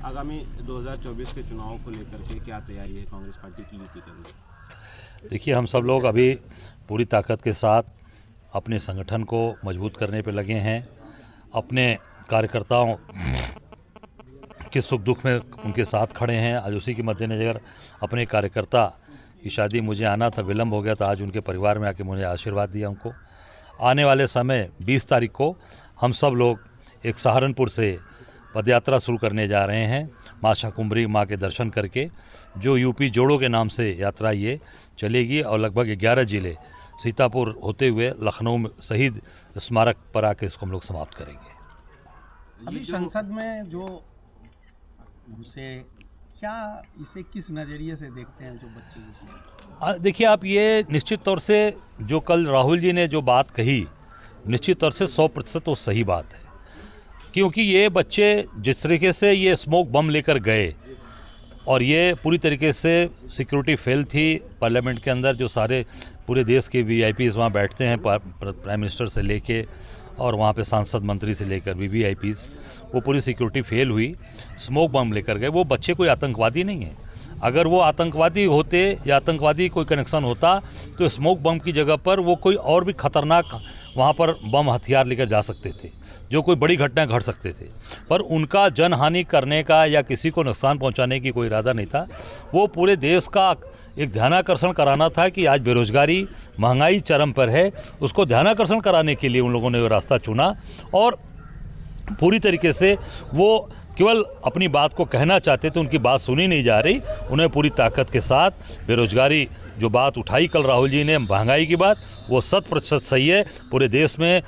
आगामी 2024 के चुनाव को लेकर के क्या तैयारी है कांग्रेस पार्टी की यूपी के अंदर? देखिए, हम सब लोग अभी पूरी ताकत के साथ अपने संगठन को मजबूत करने पे लगे हैं। अपने कार्यकर्ताओं के सुख दुख में उनके साथ खड़े हैं। आज उसी के मद्देनज़र अपने कार्यकर्ता की शादी मुझे आना था, विलम्ब हो गया था, आज उनके परिवार में आके मुझे आशीर्वाद दिया उनको। आने वाले समय 20 तारीख को हम सब लोग एक सहारनपुर से पदयात्रा शुरू करने जा रहे हैं, माँ शाकुंभरी माँ के दर्शन करके, जो यूपी जोड़ो के नाम से यात्रा ये चलेगी और लगभग 11 जिले सीतापुर होते हुए लखनऊ में शहीद स्मारक पर आके इसको हम लोग समाप्त करेंगे। अभी संसद में जो घुसे, क्या इसे किस नज़रिए से देखते हैं जो बच्चे? देखिए, आप ये निश्चित तौर से जो कल राहुल जी ने जो बात कही, निश्चित तौर से 100% वो सही बात है, क्योंकि ये बच्चे जिस तरीके से ये स्मोक बम लेकर गए और ये पूरी तरीके से सिक्योरिटी फेल थी पार्लियामेंट के अंदर, जो सारे पूरे देश के VIPs वहाँ बैठते हैं, प्राइम मिनिस्टर से लेके और वहाँ पे सांसद मंत्री से लेकर VVIPs, वो पूरी सिक्योरिटी फेल हुई, स्मोक बम लेकर गए। वो बच्चे कोई आतंकवादी नहीं है। अगर वो आतंकवादी होते या आतंकवादी कोई कनेक्शन होता तो स्मोक बम की जगह पर वो कोई और भी खतरनाक वहाँ पर बम हथियार लेकर जा सकते थे, जो कोई बड़ी घटनाएं घट सकते थे। पर उनका जनहानि करने का या किसी को नुकसान पहुँचाने की कोई इरादा नहीं था। वो पूरे देश का एक ध्यानाकर्षण कराना था कि आज बेरोजगारी, महंगाई चरम पर है, उसको ध्यानाकर्षण कराने के लिए उन लोगों ने वो रास्ता चुना और पूरी तरीके से वो केवल अपनी बात को कहना चाहते थे, उनकी बात सुनी नहीं जा रही। उन्हें पूरी ताकत के साथ बेरोजगारी जो बात उठाई कल राहुल जी ने, महंगाई की बात, वो 100% सही है। पूरे देश में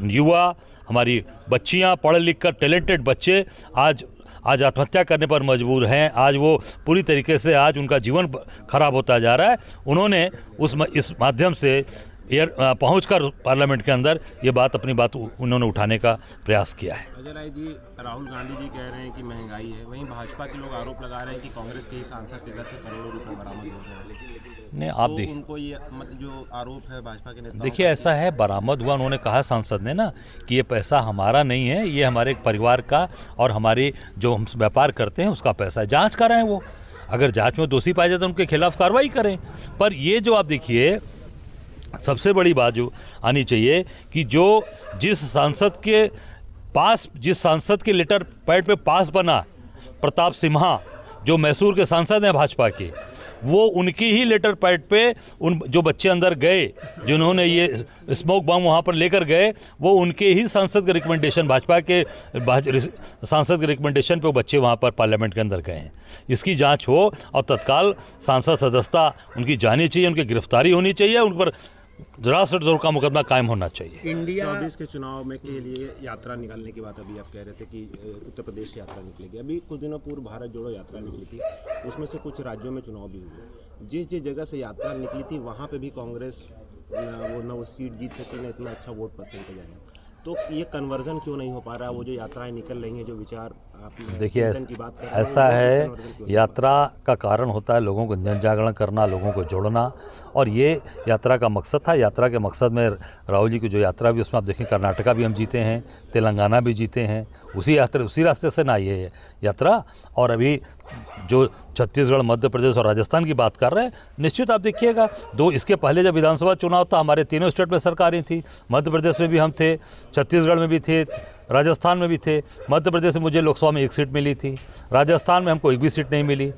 युवा, हमारी बच्चियां, पढ़ लिख कर टैलेंटेड बच्चे आज आत्महत्या करने पर मजबूर हैं। आज वो पूरी तरीके से आज उनका जीवन खराब होता जा रहा है। उन्होंने इस माध्यम से पहुंचकर पार्लियामेंट के अंदर ये बात, अपनी बात उन्होंने उठाने का प्रयास किया है। अजय राय जी, राहुल गांधी जी कह रहे हैं कि महंगाई है, वहीं भाजपा के लोग आरोप लगा रहे हैं कि कांग्रेस के ही सांसद के घर से करोड़ों रुपए बरामद हो रहे हैं। नहीं, आप तो देखिए, उनको ये जो आरोप है भाजपा के नेताओं, देखिए ऐसा है, बरामद हुआ, उन्होंने कहा सांसद ने ना कि ये पैसा हमारा नहीं है, ये हमारे परिवार का और हमारे जो हम व्यापार करते हैं उसका पैसा है। जाँच कर रहे हैं वो, अगर जाँच में दोषी पाए जाए तो उनके खिलाफ कार्रवाई करें। पर ये जो आप देखिए, सबसे बड़ी बात जो आनी चाहिए कि जिस सांसद के लेटर पैड पे पास बना, प्रताप सिम्हा जो मैसूर के सांसद हैं भाजपा के, वो उनकी ही लेटर पैड पे उन जो बच्चे अंदर गए, जिन्होंने ये स्मोक बम वहाँ पर लेकर गए, वो उनके ही सांसद के रिकमेंडेशन, भाजपा के सांसद के रिकमेंडेशन पे वो बच्चे वहाँ पर पार्लियामेंट के अंदर गए हैं। इसकी जांच हो और तत्काल सांसद सदस्यता उनकी जानी चाहिए, उनकी गिरफ्तारी होनी चाहिए, उन पर राष्ट्रद्रोह का मुकदमा कायम होना चाहिए। इंडिया 24 के चुनाव में के लिए यात्रा निकालने की बात अभी आप कह रहे थे कि उत्तर प्रदेश यात्रा निकलेगी। अभी कुछ दिनों पूर्व भारत जोड़ो यात्रा निकली थी, उसमें से कुछ राज्यों में चुनाव भी हुए। जिस जगह से यात्रा निकली थी वहाँ पे भी कांग्रेस वो सीट जीत सकी, ना इतना अच्छा वोट परसेंटेज आया। तो ये कन्वर्जन क्यों नहीं हो पा रहा? वो जो यात्राएं निकल रही हैं, जो विचार आप देखिए, ऐसा है, यात्रा का कारण होता है लोगों को जन जागरण करना, लोगों को जोड़ना, और ये यात्रा का मकसद था। यात्रा के मकसद में राहुल जी की जो यात्रा भी, उसमें आप देखें कर्नाटका भी हम जीते हैं, तेलंगाना भी जीते हैं, उसी रास्ते से ना ये यात्रा। और अभी जो छत्तीसगढ़, मध्य प्रदेश और राजस्थान की बात कर रहे हैं, निश्चित आप देखिएगा, इसके पहले जब विधानसभा चुनाव था, हमारे तीनों स्टेट में सरकारें थी, मध्य प्रदेश में भी हम थे, छत्तीसगढ़ में भी थे, राजस्थान में भी थे। मध्य प्रदेश में मुझे लोकसभा में 1 सीट मिली थी, राजस्थान में हमको 1 भी सीट नहीं मिली,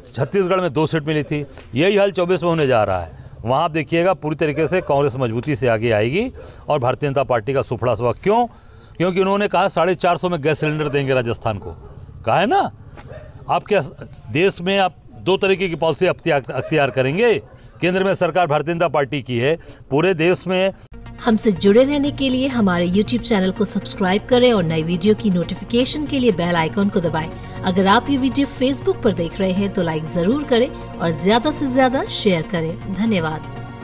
छत्तीसगढ़ में 2 सीट मिली थी। यही हाल 24 में होने जा रहा है। वहाँ आप देखिएगा पूरी तरीके से कांग्रेस मजबूती से आगे आएगी और भारतीय जनता पार्टी का सुफड़ा सवा। क्योंकि उन्होंने कहा 450 में गैस सिलेंडर देंगे राजस्थान को, कहा है ना। आप क्या देश में आप 2 तरीके की पॉलिसी अख्तियार करेंगे? केंद्र में सरकार भारतीय जनता पार्टी की है, पूरे देश में। हमसे जुड़े रहने के लिए हमारे YouTube चैनल को सब्सक्राइब करें और नई वीडियो की नोटिफिकेशन के लिए बेल आइकॉन को दबाएं। अगर आप ये वीडियो Facebook पर देख रहे हैं तो लाइक जरूर करें और ज्यादा से ज्यादा शेयर करें। धन्यवाद।